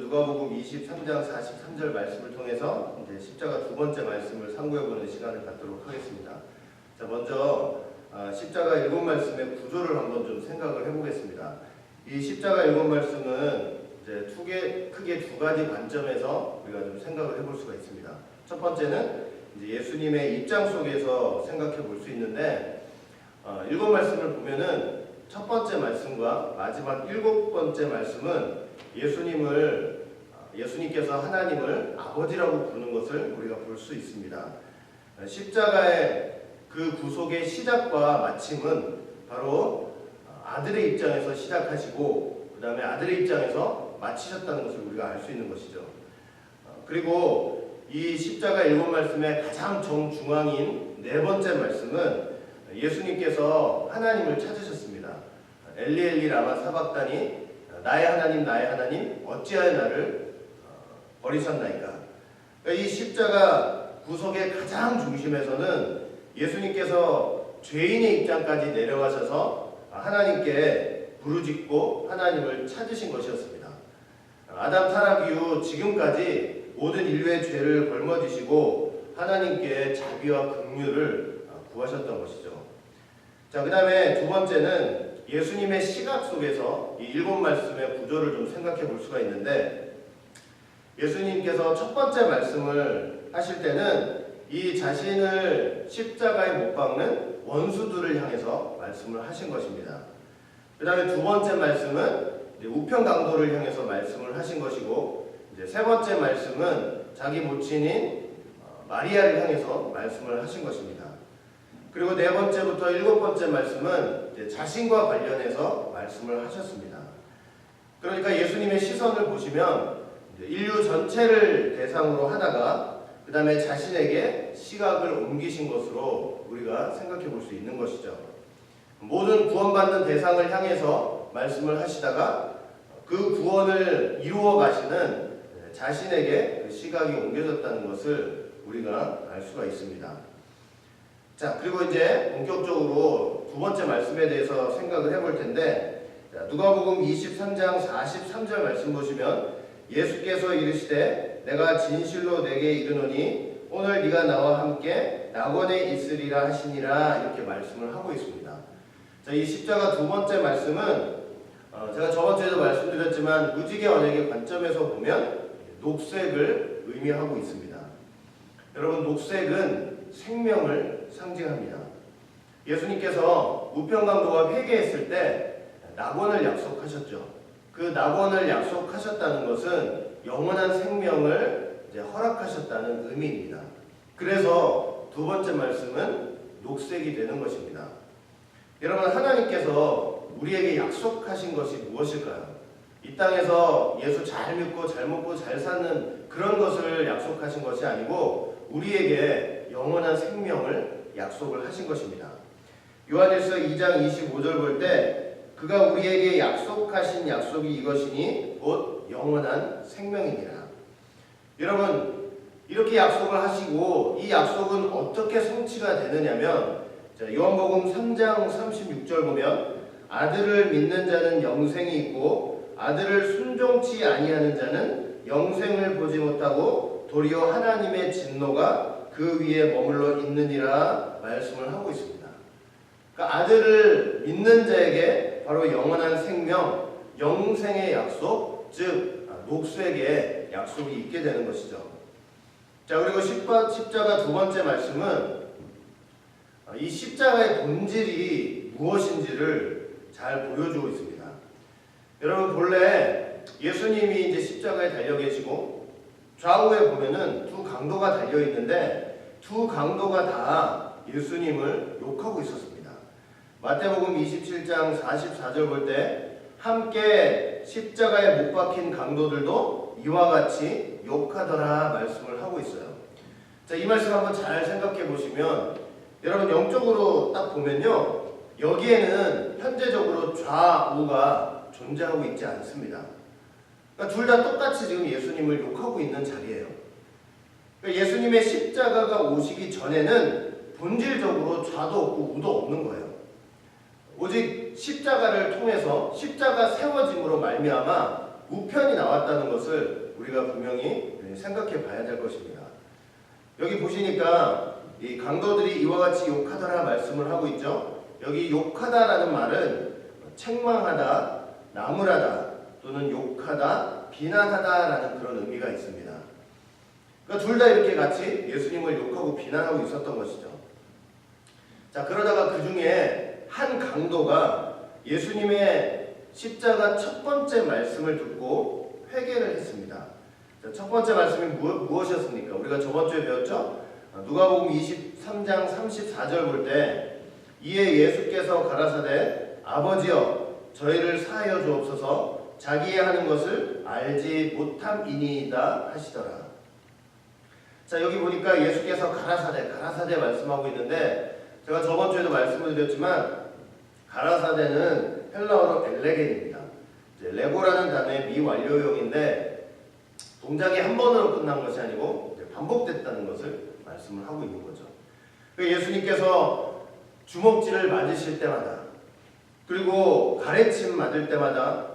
누가복음 23장 43절 말씀을 통해서 이제 십자가 두 번째 말씀을 상고해보는 시간을 갖도록 하겠습니다. 자, 먼저 십자가 일곱 말씀의 구조를 한번 좀 생각을 해보겠습니다. 이 십자가 일곱 말씀은 이제 크게 두 가지 관점에서 우리가 좀 생각을 해볼 수가 있습니다. 첫 번째는 이제 예수님의 입장 속에서 생각해 볼 수 있는데, 일곱 말씀을 보면은 첫 번째 말씀과 마지막 일곱 번째 말씀은 예수님께서 하나님을 아버지라고 부르는 것을 우리가 볼 수 있습니다. 십자가의 그 구속의 시작과 마침은 바로 아들의 입장에서 시작하시고 그 다음에 아들의 입장에서 마치셨다는 것을 우리가 알 수 있는 것이죠. 그리고 이 십자가 일곱 말씀의 가장 정중앙인 네 번째 말씀은 예수님께서 하나님을 찾으셨습니다. 엘리 엘리 라마 사박다니, 나의 하나님 어찌하여 나를 버리셨나이까. 이 십자가 구속의 가장 중심에서는 예수님께서 죄인의 입장까지 내려가셔서 하나님께 부르짖고 하나님을 찾으신 것이었습니다. 아담 타락 이후 지금까지 모든 인류의 죄를 걸머지시고 하나님께 자비와 긍휼을 구하셨던 것이죠. 자, 그 다음에 두 번째는 예수님의 시각 속에서 이 일곱 말씀의 구조를 좀 생각해 볼 수가 있는데, 예수님께서 첫 번째 말씀을 하실 때는 이 자신을 십자가에 못 박는 원수들을 향해서 말씀을 하신 것입니다. 그 다음에 두 번째 말씀은 우편강도를 향해서 말씀을 하신 것이고, 이제 세 번째 말씀은 자기 모친인 마리아를 향해서 말씀을 하신 것입니다. 그리고 네 번째부터 일곱 번째 말씀은 자신과 관련해서 말씀을 하셨습니다. 그러니까 예수님의 시선을 보시면 인류 전체를 대상으로 하다가 그 다음에 자신에게 시각을 옮기신 것으로 우리가 생각해 볼 수 있는 것이죠. 모든 구원받는 대상을 향해서 말씀을 하시다가 그 구원을 이루어 가시는 자신에게 그 시각이 옮겨졌다는 것을 우리가 알 수가 있습니다. 자, 그리고 이제 본격적으로 두 번째 말씀에 대해서 생각을 해볼 텐데, 누가복음 23장 43절 말씀 보시면 예수께서 이르시되 내가 진실로 내게 이르노니 오늘 네가 나와 함께 낙원에 있으리라 하시니라, 이렇게 말씀을 하고 있습니다. 자, 이 십자가 두 번째 말씀은 제가 저번 주에도 말씀드렸지만 무지개 언약의 관점에서 보면 녹색을 의미하고 있습니다. 여러분, 녹색은 생명을 상징합니다. 예수님께서 우편강도와 회개했을 때 낙원을 약속하셨죠. 그 낙원을 약속하셨다는 것은 영원한 생명을 허락하셨다는 의미입니다. 그래서 두 번째 말씀은 녹색이 되는 것입니다. 여러분, 하나님께서 우리에게 약속하신 것이 무엇일까요? 이 땅에서 예수 잘 믿고 잘 먹고 잘 사는 그런 것을 약속하신 것이 아니고 우리에게 영원한 생명을 약속을 하신 것입니다. 요한일서 2장 25절 볼 때 그가 우리에게 약속하신 약속이 이것이니 곧 영원한 생명이니라. 여러분, 이렇게 약속을 하시고 이 약속은 어떻게 성취가 되느냐면, 요한복음 3장 36절 보면 아들을 믿는 자는 영생이 있고 아들을 순종치 아니하는 자는 영생을 보지 못하고 도리어 하나님의 진노가 그 위에 머물러 있느니라 말씀을 하고 있습니다. 그러니까 아들을 믿는 자에게 바로 영원한 생명, 영생의 약속, 즉 녹색의 약속이 있게 되는 것이죠. 자, 그리고 십자가 두 번째 말씀은 이 십자가의 본질이 무엇인지를 잘 보여주고 있습니다. 여러분, 본래 예수님이 이제 십자가에 달려 계시고 좌우에 보면은 두 강도가 달려 있는데 두 강도가 다 예수님을 욕하고 있었습니다. 마태복음 27장 44절 볼 때 함께 십자가에 못 박힌 강도들도 이와 같이 욕하더라 말씀을 하고 있어요. 자, 이 말씀 한번 잘 생각해 보시면 여러분, 영적으로 딱 보면요, 여기에는 현재적으로 좌우가 존재하고 있지 않습니다. 그러니까 둘 다 똑같이 지금 예수님을 욕하고 있는 자리예요. 그러니까 예수님의 십자가가 오시기 전에는 본질적으로 좌도 없고 우도 없는 거예요. 오직 십자가를 통해서 십자가 세워짐으로 말미암아 우편이 나왔다는 것을 우리가 분명히 생각해 봐야 될 것입니다. 여기 보시니까 이 강도들이 이와 같이 욕하더라 말씀을 하고 있죠. 여기 욕하다라는 말은 책망하다, 나무라다 또는 욕하다, 비난하다라는 그런 의미가 있습니다. 그러니까 둘 다 이렇게 같이 예수님을 욕하고 비난하고 있었던 것이죠. 자, 그러다가 그 중에 한 강도가 예수님의 십자가 첫 번째 말씀을 듣고 회개를 했습니다. 자, 첫 번째 말씀이 무엇이었습니까? 우리가 저번 주에 배웠죠? 누가복음 23장 34절 볼 때 이에 예수께서 가라사대 아버지여 저희를 사하여 주옵소서 자기의 하는 것을 알지 못함이니이다 하시더라. 자, 여기 보니까 예수께서 가라사대 말씀하고 있는데 제가 저번 주에도 말씀을 드렸지만 가라사대는 헬라어로 엘레겐입니다. 레고라는 단어의 미완료형인데 동작이 한 번으로 끝난 것이 아니고 반복됐다는 것을 말씀을 하고 있는 거죠. 예수님께서 주먹질을 맞으실 때마다 그리고 가래침 맞을 때마다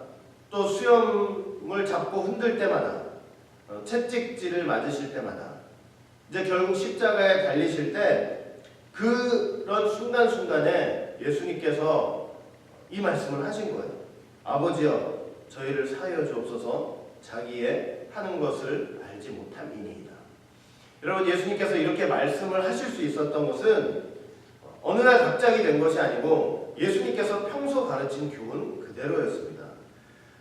또 수염을 잡고 흔들 때마다 채찍질을 맞으실 때마다 이제 결국 십자가에 달리실 때 그런 순간순간에 예수님께서 이 말씀을 하신 거예요. 아버지여 저희를 사하여 주옵소서 자기의 하는 것을 알지 못함이니이다. 여러분, 예수님께서 이렇게 말씀을 하실 수 있었던 것은 어느 날 갑자기 된 것이 아니고 예수님께서 평소 가르친 교훈 그대로였습니다.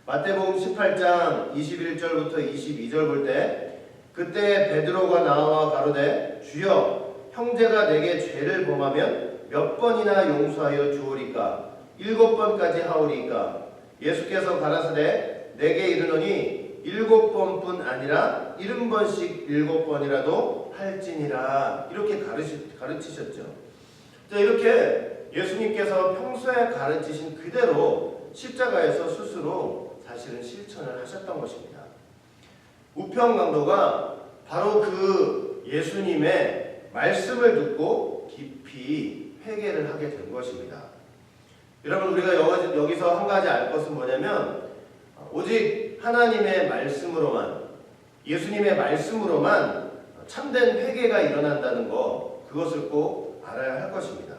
마태복음 18장 21절부터 22절 볼 때 그때 베드로가 나와 가로되 주여 형제가 내게 죄를 범하면 몇 번이나 용서하여 주오리까 7번까지 하오리까 예수께서 가라사대 내게 이르노니 7번뿐 아니라 70번씩 7번이라도 할지니라 이렇게 가르치셨죠. 자, 이렇게 예수님께서 평소에 가르치신 그대로 십자가에서 스스로 사실은 실천을 하셨던 것입니다. 우편 강도가 바로 그 예수님의 말씀을 듣고 깊이 회개를 하게 된 것입니다. 여러분, 우리가 여기서 한 가지 알 것은 뭐냐면 오직 하나님의 말씀으로만 예수님의 말씀으로만 참된 회개가 일어난다는 것 그것을 꼭 알아야 할 것입니다.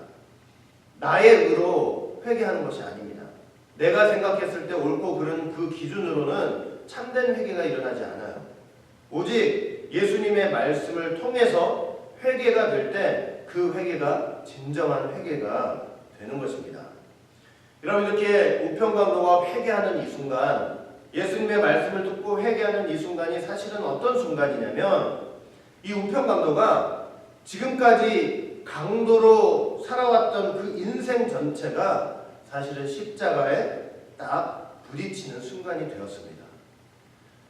나의 의로 회개하는 것이 아닙니다. 내가 생각했을 때 옳고 그른 그 기준으로는 참된 회개가 일어나지 않아요. 오직 예수님의 말씀을 통해서 회개가 될 때 그 회개가 진정한 회개가 되는 것입니다. 여러분, 이렇게 우편강도가 회개하는 이 순간 예수님의 말씀을 듣고 회개하는 이 순간이 사실은 어떤 순간이냐면 이 우편강도가 지금까지 강도로 살아왔던 그 인생 전체가 사실은 십자가에 딱 부딪히는 순간이 되었습니다.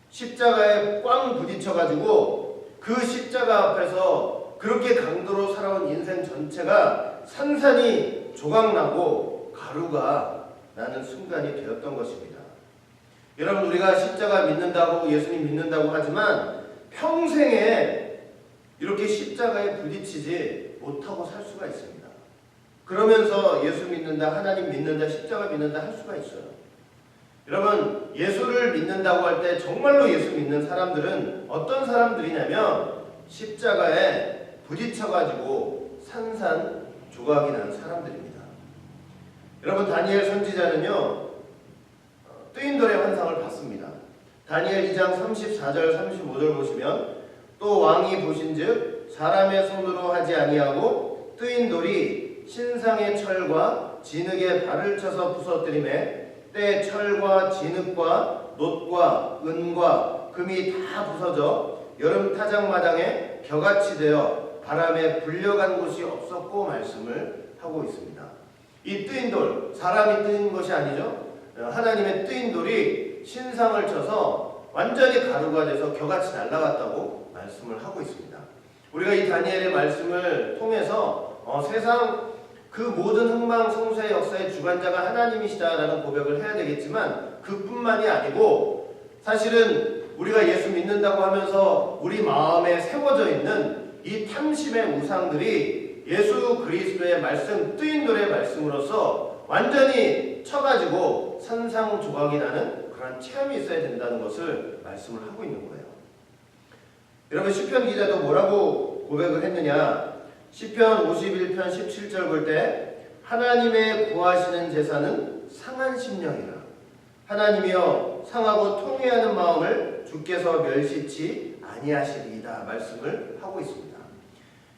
십자가에 꽝 부딪혀가지고 그 십자가 앞에서 그렇게 강도로 살아온 인생 전체가 산산이 조각나고 가루가 나는 순간이 되었던 것입니다. 여러분, 우리가 십자가 믿는다고 예수님 믿는다고 하지만 평생에 이렇게 십자가에 부딪히지 못하고 살 수가 있습니다. 그러면서 예수 믿는다, 하나님 믿는다, 십자가 믿는다 할 수가 있어요. 여러분, 예수를 믿는다고 할 때 정말로 예수 믿는 사람들은 어떤 사람들이냐면 십자가에 부딪혀가지고 산산 조각이 난 사람들입니다. 여러분, 다니엘 선지자는요 뜨인 돌의 환상을 봤습니다. 다니엘 2장 34절 35절 보시면 또 왕이 보신즉 사람의 손으로 하지 아니하고 뜨인 돌이 신상의 철과 진흙에 발을 쳐서 부서뜨리매 때 철과 진흙과 놋과 은과 금이 다 부서져 여름 타작마당에 벼같이 되어 바람에 불려간 곳이 없었고 말씀을 하고 있습니다. 이 뜨인 돌, 사람이 뜨인 것이 아니죠. 하나님의 뜨인 돌이 신상을 쳐서 완전히 가루가 돼서 겨같이 날아갔다고 말씀을 하고 있습니다. 우리가 이 다니엘의 말씀을 통해서 세상 그 모든 흥망성쇠의 역사의 주관자가 하나님이시다라는 고백을 해야 되겠지만 그뿐만이 아니고 사실은 우리가 예수 믿는다고 하면서 우리 마음에 세워져 있는 이 탐심의 우상들이 예수 그리스도의 말씀, 뜨인돌의 말씀으로서 완전히 쳐가지고 산상조각이 나는 그런 체험이 있어야 된다는 것을 말씀을 하고 있는 거예요. 여러분, 시편 기자도 뭐라고 고백을 했느냐? 시편 51편 17절 볼 때 하나님의 구하시는 제사는 상한 심령이라. 하나님이여 상하고 통회하는 마음을 주께서 멸시치 아니하시리이다 말씀을 하고 있습니다.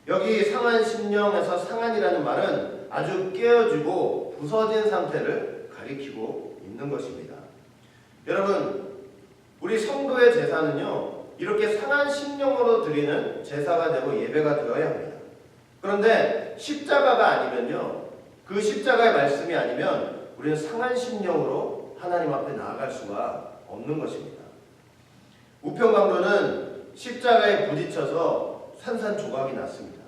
여기 상한 심령에서 상한이라는 말은 아주 깨어지고 부서진 상태를 가리키고 있는 것입니다. 여러분, 우리 성도의 제사는요, 이렇게 상한 심령으로 드리는 제사가 되고 예배가 되어야 합니다. 그런데 십자가가 아니면요, 그 십자가의 말씀이 아니면 우리는 상한 심령으로 하나님 앞에 나아갈 수가 없는 것입니다. 우편강도는 십자가에 부딪혀서 산산조각이 났습니다.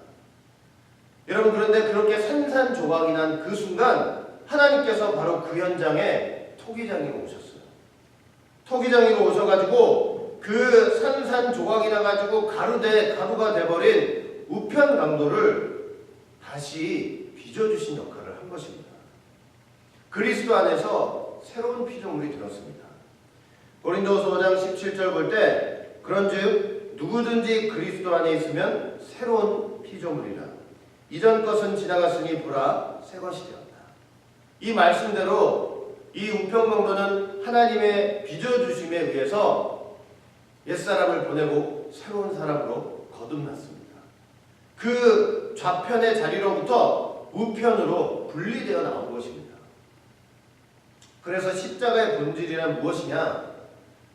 여러분, 그런데 그렇게 산산조각이 난 그 순간 하나님께서 바로 그 현장에 토기장이로 오셨어요. 토기장이로 오셔가지고 그 산산조각이 나가지고 가루가 돼버린 우편강도를 다시 빚어주신 역할을 한 것입니다. 그리스도 안에서 새로운 피조물이 되었습니다. 고린도서 5장 17절 볼 때 그런즉 누구든지 그리스도 안에 있으면 새로운 피조물이라. 이전 것은 지나갔으니 보라 새 것이 되었다. 이 말씀대로 이 우편강도는 하나님의 빚어주심에 의해서 옛사람을 보내고 새로운 사람으로 거듭났습니다. 그 좌편의 자리로부터 우편으로 분리되어 나온 것입니다. 그래서 십자가의 본질이란 무엇이냐?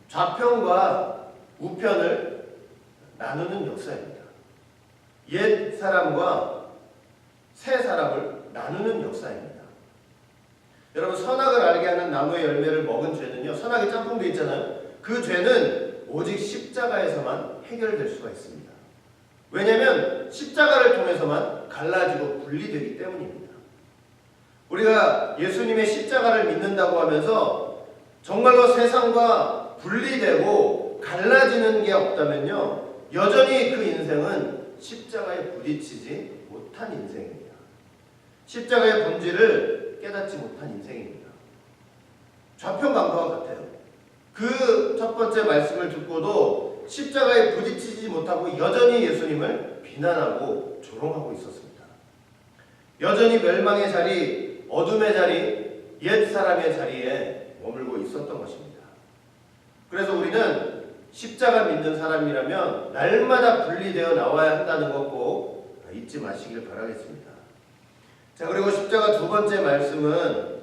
좌편과 우편을 나누는 역사입니다. 옛 사람과 새 사람을 나누는 역사입니다. 여러분, 선악을 알게 하는 나무의 열매를 먹은 죄는요, 선악의 짬뽕도 있잖아요. 그 죄는 오직 십자가에서만 해결될 수가 있습니다. 왜냐하면 십자가를 통해서만 갈라지고 분리되기 때문입니다. 우리가 예수님의 십자가를 믿는다고 하면서 정말로 세상과 분리되고 갈라지는 게 없다면요, 여전히 그 인생은 십자가에 부딪히지 못한 인생입니다. 십자가의 본질을 깨닫지 못한 인생입니다. 좌편강도와 같아요. 그 첫 번째 말씀을 듣고도 십자가에 부딪히지 못하고 여전히 예수님을 비난하고 조롱하고 있었습니다. 여전히 멸망의 자리, 어둠의 자리, 옛사람의 자리에 머물고 있었던 것입니다. 그래서 우리는 십자가 믿는 사람이라면 날마다 분리되어 나와야 한다는 것 꼭 잊지 마시길 바라겠습니다. 자, 그리고 십자가 두 번째 말씀은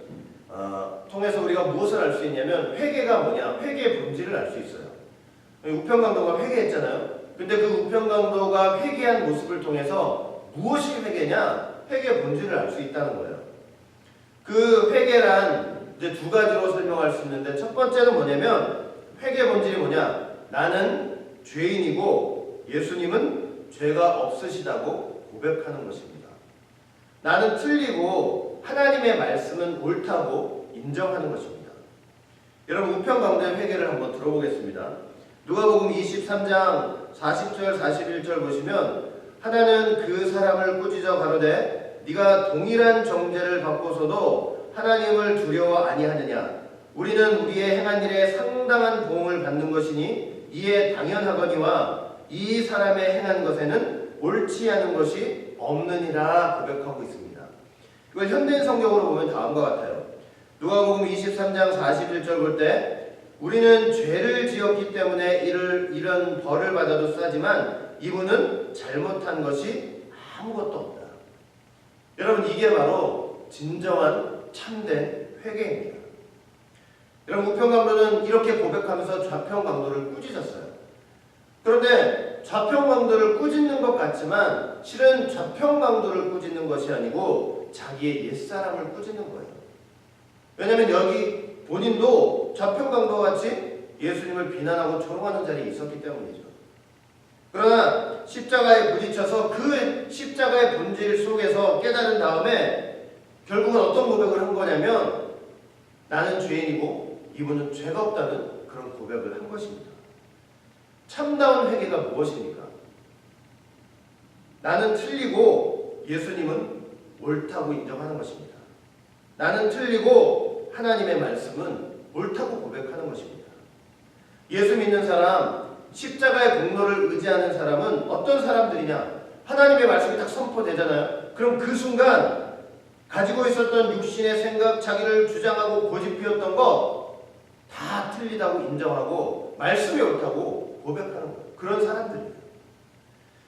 통해서 우리가 무엇을 알 수 있냐면 회개가 뭐냐, 회개의 본질을 알 수 있어요. 우편강도가 회개했잖아요. 근데 그 우편강도가 회개한 모습을 통해서 무엇이 회개냐, 회개의 본질을 알 수 있다는 거예요. 그 회개란 이제 두 가지로 설명할 수 있는데, 첫 번째는 뭐냐면 회개의 본질이 뭐냐, 나는 죄인이고 예수님은 죄가 없으시다고 고백하는 것입니다. 나는 틀리고 하나님의 말씀은 옳다고 인정하는 것입니다. 여러분, 우편강도의 회개를 한번 들어보겠습니다. 누가복음 23장 40절 41절 보시면 하나는 그 사람을 꾸짖어 가로되 네가 동일한 정죄를 받고서도 하나님을 두려워 아니하느냐. 우리는 우리의 행한 일에 상당한 보응을 받는 것이니 이에 당연하거니와 이 사람의 행한 것에는 옳지 않은 것이 없느니라 고백하고 있습니다. 이걸 현대인 성경으로 보면 다음과 같아요. 누가복음 23장 41절 볼 때 우리는 죄를 지었기 때문에 이런 벌을 받아도 싸지만 이분은 잘못한 것이 아무것도 없다. 여러분, 이게 바로 진정한 참된 회개입니다. 여러분, 우편강도는 이렇게 고백하면서 좌편강도를 꾸짖었어요. 그런데 좌편강도를 꾸짖는 것 같지만 실은 좌편강도를 꾸짖는 것이 아니고 자기의 옛사람을 꾸짖는 거예요. 왜냐하면 여기 본인도 좌편강도와 같이 예수님을 비난하고 조롱하는 자리에 있었기 때문이죠. 그러나 십자가에 부딪혀서 그 십자가의 본질 속에서 깨달은 다음에 결국은 어떤 고백을 한 거냐면 나는 죄인이고 이분은 죄가 없다는 그런 고백을 한 것입니다. 참다운 회개가 무엇입니까? 나는 틀리고 예수님은 옳다고 인정하는 것입니다. 나는 틀리고 하나님의 말씀은 옳다고 고백하는 것입니다. 예수 믿는 사람, 십자가의 공로를 의지하는 사람은 어떤 사람들이냐? 하나님의 말씀이 딱 선포되잖아요. 그럼 그 순간 가지고 있었던 육신의 생각, 자기를 주장하고 고집피웠던 거 다 틀리다고 인정하고 말씀이 옳다고 고백하는 거예요. 그런 사람들이에요.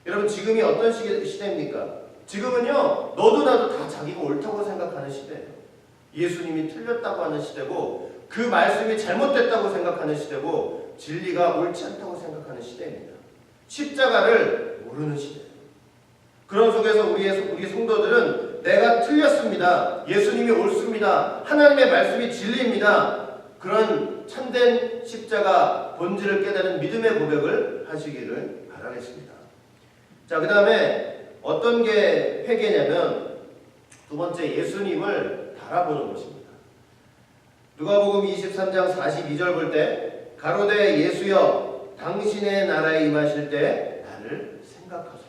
여러분, 지금이 어떤 시대입니까? 지금은요, 너도 나도 다 자기가 옳다고 생각하는 시대예요. 예수님이 틀렸다고 하는 시대고, 그 말씀이 잘못됐다고 생각하는 시대고, 진리가 옳지 않다고 생각하는 시대입니다. 십자가를 모르는 시대예요. 그런 속에서 우리 성도들은 내가 틀렸습니다. 예수님이 옳습니다. 하나님의 말씀이 진리입니다. 그런 참된 십자가 본질을 깨달은 믿음의 고백을 하시기를 바라겠습니다. 자, 그 다음에 어떤 게 회개냐면 두 번째, 예수님을 바라보는 것입니다. 누가복음 23장 42절 볼 때 가로되 예수여 당신의 나라에 임하실 때 나를 생각하소서.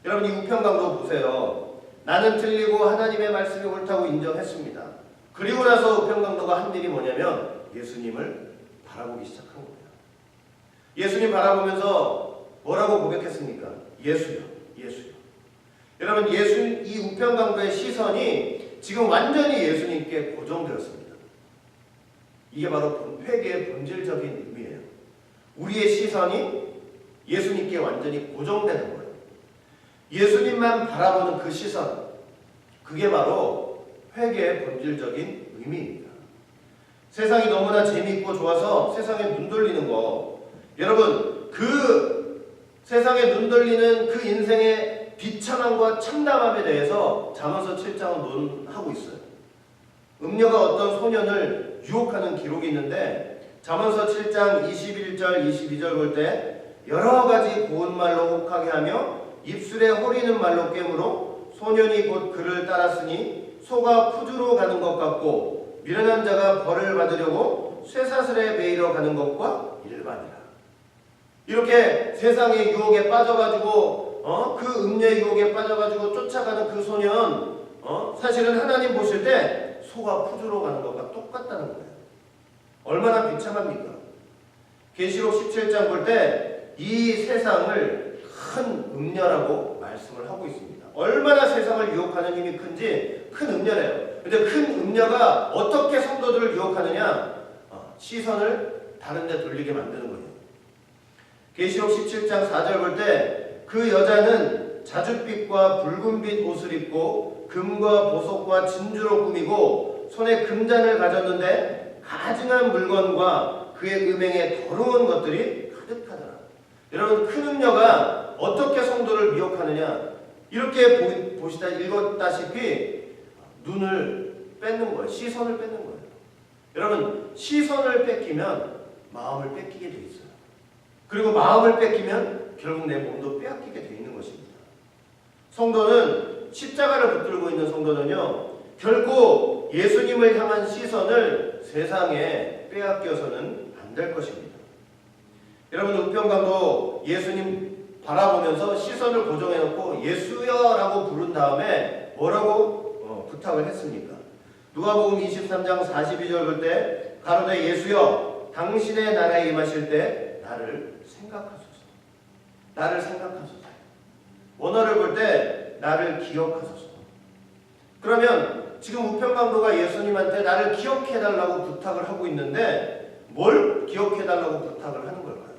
여러분, 이 우편강도 보세요. 나는 틀리고 하나님의 말씀이 옳다고 인정했습니다. 그리고 나서 우편강도가 한 일이 뭐냐면 예수님을 바라보기 시작한 겁니다. 예수님 바라보면서 뭐라고 고백했습니까? 예수요, 예수요. 여러분, 이 우편강도의 시선이 지금 완전히 예수님께 고정되었습니다. 이게 바로 회개의 본질적인 의미예요. 우리의 시선이 예수님께 완전히 고정되는 거예요. 예수님만 바라보는 그 시선, 그게 바로 회개의 본질적인 의미입니다. 세상이 너무나 재미있고 좋아서 세상에 눈 돌리는 거, 여러분, 그 세상에 눈 돌리는 그 인생의 비참함과 참담함에 대해서 잠언서 7장은 논하고 있어요. 음녀가 어떤 소년을 유혹하는 기록이 있는데 잠언서 7장 21절 22절 볼 때 여러 가지 고운 말로 혹하게 하며 입술에 호리는 말로 깨물어 소년이 곧 그를 따랐으니 소가 푸주로 가는 것 같고 미련한 자가 벌을 받으려고 쇠사슬에 매이러 가는 것과 일반이라. 이렇게 세상의 유혹에 빠져가지고 그 음녀의 유혹에 빠져가지고 쫓아가는 그 소년, 사실은 하나님 보실 때 소가 푸주로 가는 것과 똑같다는 거예요. 얼마나 비참합니까? 계시록 17장 볼 때 이 세상을 큰 음녀라고 말씀을 하고 있습니다. 얼마나 세상을 유혹하는 힘이 큰지 큰 음녀래요. 근데 큰 음녀가 어떻게 성도들을 유혹하느냐? 시선을 다른 데 돌리게 만드는 거예요. 계시록 17장 4절 볼 때 그 여자는 자줏빛과 붉은빛 옷을 입고 금과 보석과 진주로 꾸미고 손에 금잔을 가졌는데 가증한 물건과 그의 음행에 더러운 것들이 가득하더라. 여러분, 큰 음녀가 어떻게 성도를 미혹하느냐? 이렇게 보시다 읽었다시피 눈을 뺏는 거예요. 시선을 뺏는 거예요. 여러분, 시선을 뺏기면 마음을 뺏기게 돼 있어요. 그리고 마음을 뺏기면 결국 내 몸도 빼앗기게 돼 있는 것입니다. 성도는, 십자가를 붙들고 있는 성도는요, 결국 예수님을 향한 시선을 세상에 빼앗겨서는 안 될 것입니다. 여러분, 우편강도 예수님 바라보면서 시선을 고정해놓고 예수여라고 부른 다음에 뭐라고 부탁을 했습니까? 누가복음 23장 42절 볼 때 가로되 예수여 당신의 나라에 임하실 때 나를 생각하소서. 나를 생각하소서. 원어를 볼 때 나를 기억하소서. 그러면 지금 우편강도가 예수님한테 나를 기억해달라고 부탁을 하고 있는데 뭘 기억해달라고 부탁을 하는 걸까요?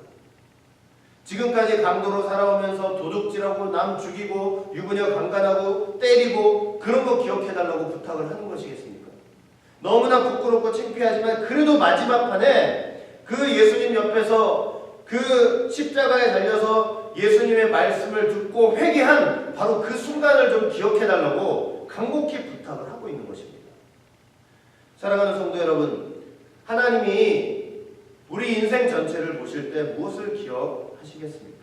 지금까지 강도로 살아오면서 도둑질하고 남 죽이고 유부녀 강간하고 때리고 그런 거 기억해달라고 부탁을 하는 것이겠습니까? 너무나 부끄럽고 창피하지만 그래도 마지막 판에 그 예수님 옆에서 그 십자가에 달려서 예수님의 말씀을 듣고 회개한 바로 그 순간을 좀 기억해달라고 간곡히 부탁을 하고 있는 것입니다. 사랑하는 성도 여러분, 하나님이 우리 인생 전체를 보실 때 무엇을 기억하시겠습니까?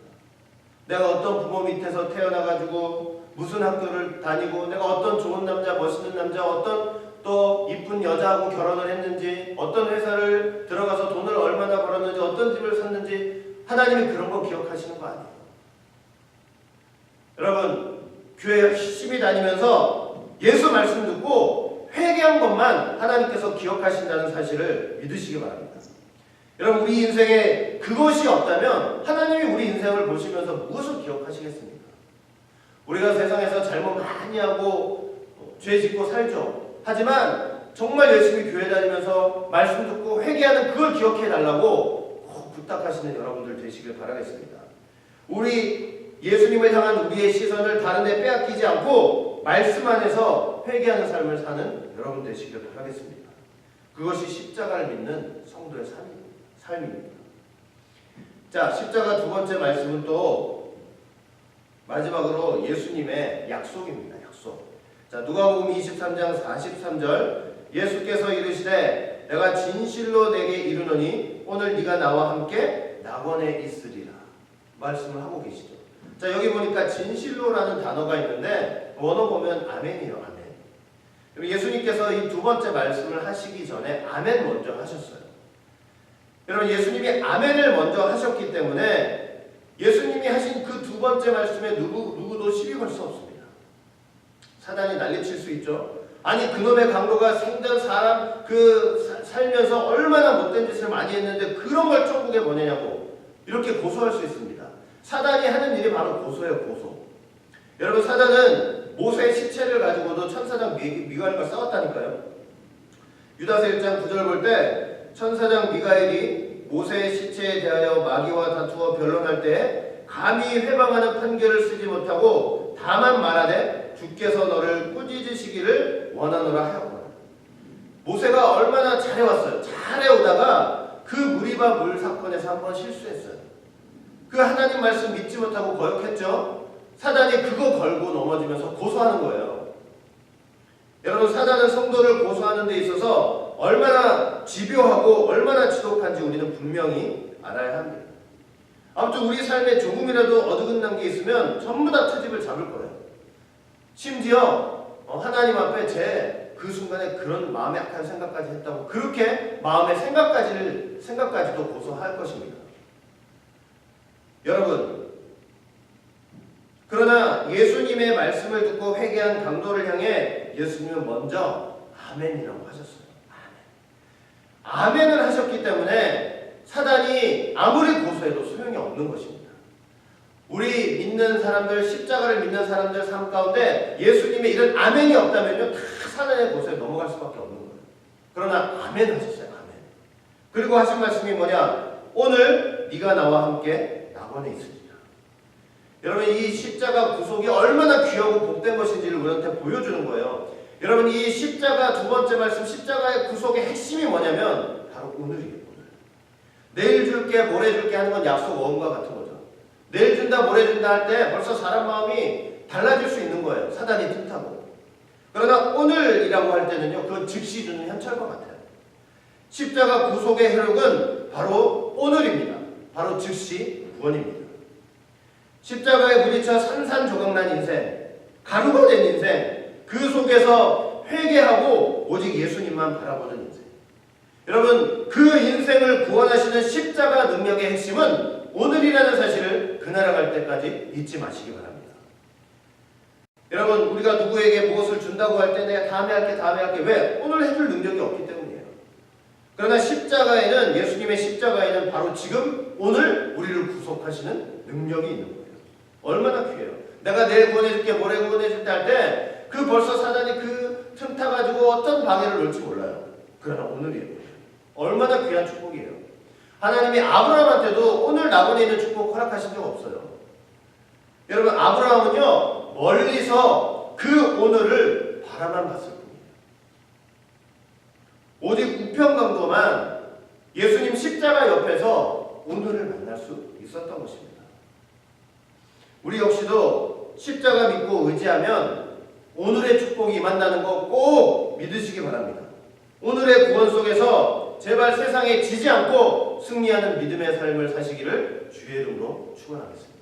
내가 어떤 부모 밑에서 태어나가지고 무슨 학교를 다니고 내가 어떤 좋은 남자, 멋있는 남자, 어떤 또 이쁜 여자하고 결혼을 했는지, 어떤 회사를 들어가서 돈을 얼마나 벌었는지, 어떤 집을 샀는지 하나님이 그런 거 기억하시는 거 아니에요. 여러분, 교회 열심히 다니면서 예수 말씀 듣고 회개한 것만 하나님께서 기억하신다는 사실을 믿으시기 바랍니다. 여러분, 우리 인생에 그것이 없다면 하나님이 우리 인생을 보시면서 무엇을 기억하시겠습니까? 우리가 세상에서 잘못 많이 하고 죄 짓고 살죠. 하지만 정말 열심히 교회 다니면서 말씀 듣고 회개하는 그걸 기억해 달라고 꼭 부탁하시는 여러분들 되시길 바라겠습니다. 우리 예수님을 향한 우리의 시선을 다른 데 빼앗기지 않고 말씀 안에서 회개하는 삶을 사는 여러분 되시길 바라겠습니다. 그것이 십자가를 믿는 성도의 삶입니다. 자, 십자가 두 번째 말씀은 또 마지막으로 예수님의 약속입니다. 약속. 자, 누가복음 23장 43절, 예수께서 이르시되 내가 진실로 내게 이르노니 오늘 네가 나와 함께 낙원에 있으리라 말씀을 하고 계시죠. 자, 여기 보니까 진실로라는 단어가 있는데 원어 보면 아멘이에요. 아멘. 예수님께서 이 두 번째 말씀을 하시기 전에 아멘 먼저 하셨어요. 여러분, 예수님이 아멘을 먼저 하셨기 때문에 예수님이 하신 그 두 번째 말씀에 누구도 시비 걸 수 없습니다. 사단이 난리칠 수 있죠. 아니, 그놈의 강도가 생전 사람 살면서 얼마나 못된 짓을 많이 했는데 그런 걸 천국에 보내냐고 이렇게 고소할 수 있습니다. 사단이 하는 일이 바로 고소예요. 고소. 여러분, 사단은 모세의 시체를 가지고도 천사장 미가엘과 싸웠다니까요. 유다서 1장 9절 볼 때 천사장 미가엘이 모세의 시체에 대하여 마귀와 다투어 변론할 때 감히 회방하는 판결을 쓰지 못하고 다만 말하되 주께서 너를 꾸짖으시기를 원하노라 하였구나. 모세가 얼마나 잘해왔어요. 잘해오다가 그 무리바 물 사건에서 한번 실수했어요. 그 하나님 말씀 믿지 못하고 거역했죠. 사단이 그거 걸고 넘어지면서 고소하는 거예요. 여러분, 사단은 성도를 고소하는 데 있어서 얼마나 집요하고 얼마나 지독한지 우리는 분명히 알아야 합니다. 아무튼 우리 삶에 조금이라도 어긋난 게 있으면 전부 다 트집을 잡을 거예요. 심지어 하나님 앞에 그 순간에 그런 마음의 악한 생각까지 했다고 그렇게 마음의 생각까지도 고소할 것입니다. 여러분, 그러나 예수님의 말씀을 듣고 회개한 강도를 향해 예수님은 먼저 아멘이라고 하셨어요. 아멘을 하셨기 때문에 사단이 아무리 고소해도 소용이 없는 것입니다. 우리 믿는 사람들, 십자가를 믿는 사람들 삶 가운데 예수님의 이런 아멘이 없다면요, 다 사단의 고소에 넘어갈 수밖에 없는 거예요. 그러나 아멘 하셨어요. 아멘. 그리고 하신 말씀이 뭐냐? 오늘 네가 나와 함께 낙원에 있으리라. 여러분, 이 십자가 구속이 얼마나 귀하고 복된 것인지를 우리한테 보여주는 거예요. 여러분, 이 십자가 두 번째 말씀, 십자가의 구속의 핵심이 뭐냐면 바로 오늘이에요. 오늘. 내일 줄게, 모레 줄게 하는 건 약속 어음과 같은 거죠. 내일 준다, 모레 준다 할 때 벌써 사람 마음이 달라질 수 있는 거예요. 사단이 틈타고. 그러나 오늘이라고 할 때는요, 그건 즉시 주는 현찰과 같아요. 십자가 구속의 혈육은 바로 오늘입니다. 바로 즉시 구원입니다. 십자가에 부딪혀 산산조각난 인생, 가루가 된 인생, 그 속에서 회개하고 오직 예수님만 바라보는 인생. 여러분, 그 인생을 구원하시는 십자가 능력의 핵심은 오늘이라는 사실을 그 나라 갈 때까지 잊지 마시기 바랍니다. 여러분, 우리가 누구에게 무엇을 준다고 할 때 내가 다음에 할게. 왜? 오늘 해줄 능력이 없기 때문이에요. 그러나 십자가에는, 예수님의 십자가에는 바로 지금 오늘 우리를 구속하시는 능력이 있는 거예요. 얼마나 귀해요. 내가 내일 구원해줄게, 모레 구원해줄게 할 때 그 벌써 사단이 그 틈 타가지고 어떤 방해를 놓을지 몰라요. 그러나 오늘이에요. 얼마나 귀한 축복이에요. 하나님이 아브라함한테도 오늘 낙원에 있는 축복 허락하신 적 없어요. 여러분, 아브라함은요, 멀리서 그 오늘을 바라만 봤을 뿐이에요. 오직 우편강도만 예수님 십자가 옆에서 오늘을 만날 수 있었던 것입니다. 우리 역시도 십자가 믿고 의지하면 오늘의 축복이 임한다는 거 꼭 믿으시기 바랍니다. 오늘의 구원 속에서 제발 세상에 지지 않고 승리하는 믿음의 삶을 사시기를 주의 이름으로 축원하겠습니다.